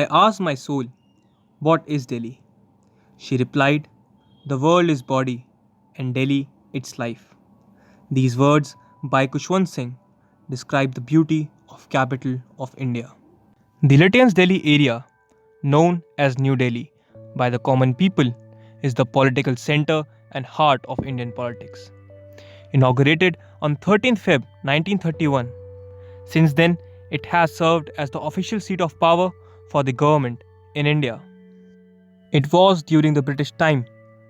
I asked my soul, "What is Delhi?" She replied, "The world is body, and Delhi its life." These words by Kushwant Singh describe the beauty of capital of India. The Lutyens Delhi area, known as New Delhi by the common people, is the political center and heart of Indian politics. Inaugurated on 13th Feb 1931, since then it has served as the official seat of power for the government in India. It was during the British time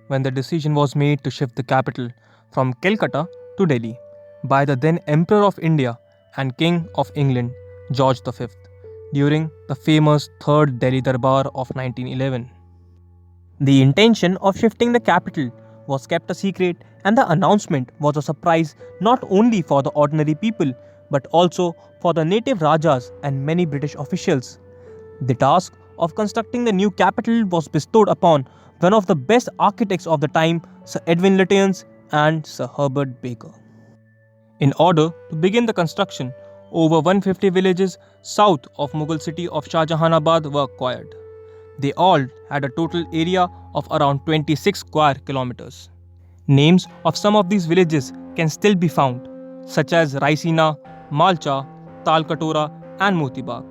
when the decision was made to shift the capital from Calcutta to Delhi by the then Emperor of India and King of England George V during the famous Third Delhi Durbar of 1911. The intention of shifting the capital was kept a secret, and the announcement was a surprise not only for the ordinary people but also for the native Rajas and many British officials. The task of constructing the new capital was bestowed upon one of the best architects of the time, Sir Edwin Lutyens and Sir Herbert Baker. In order to begin the construction, over 150 villages south of Mughal city of Shahjahanabad were acquired. They all had a total area of around 26 square kilometers. Names of some of these villages can still be found, such as Raisina, Malcha, Talkatora, and Motibag.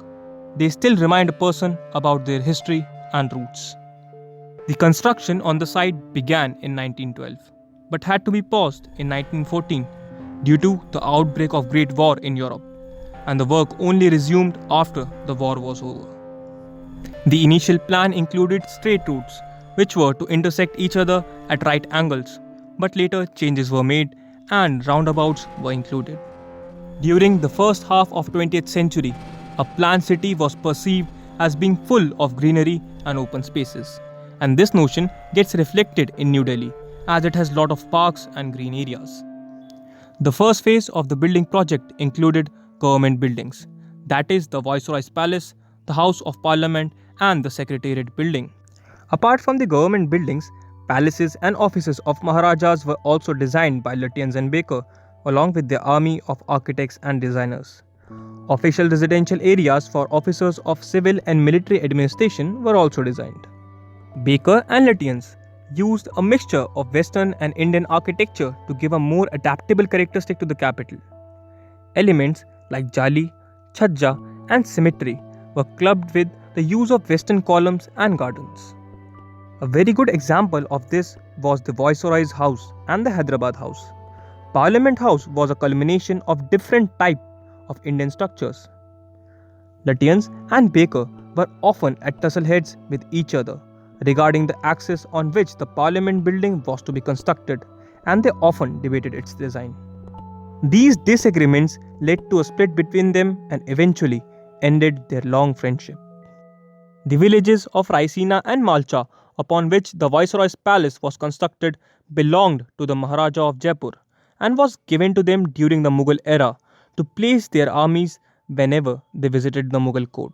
They still remind a person about their history and roots. The construction on the site began in 1912, but had to be paused in 1914 due to the outbreak of Great War in Europe, and the work only resumed after the war was over. The initial plan included straight roads, which were to intersect each other at right angles, but later changes were made and roundabouts were included. During the first half of 20th century, a planned city was perceived as being full of greenery and open spaces, and this notion gets reflected in New Delhi as it has a lot of parks and green areas. The first phase of the building project included government buildings, that is the Viceroy's Palace, the House of Parliament and the Secretariat building. Apart from the government buildings, palaces and offices of Maharajas were also designed by Lutyens and Baker along with their army of architects and designers. Official residential areas for officers of civil and military administration were also designed. Baker and Lutyens used a mixture of Western and Indian architecture to give a more adaptable characteristic to the capital. Elements like jali, chhajja and symmetry were clubbed with the use of Western columns and gardens. A very good example of this was the Viceroy's House and the Hyderabad House. Parliament House was a culmination of different types of Indian structures. Lutyens and Baker were often at tussle heads with each other regarding the axis on which the Parliament building was to be constructed, and they often debated its design. These disagreements led to a split between them and eventually ended their long friendship. The villages of Raisina and Malcha, upon which the Viceroy's palace was constructed, belonged to the Maharaja of Jaipur and was given to them during the Mughal era to place their armies whenever they visited the Mughal court.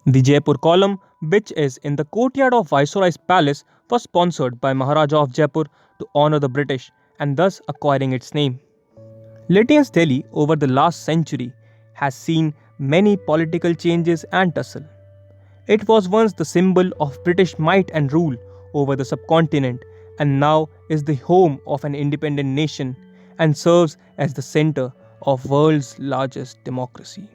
The Jaipur column, which is in the courtyard of Viceroy's palace, was sponsored by Maharaja of Jaipur to honor the British and thus acquiring its name. Lutyens Delhi over the last century has seen many political changes and tussle. It was once the symbol of British might and rule over the subcontinent and now is the home of an independent nation and serves as the center of world's largest democracy.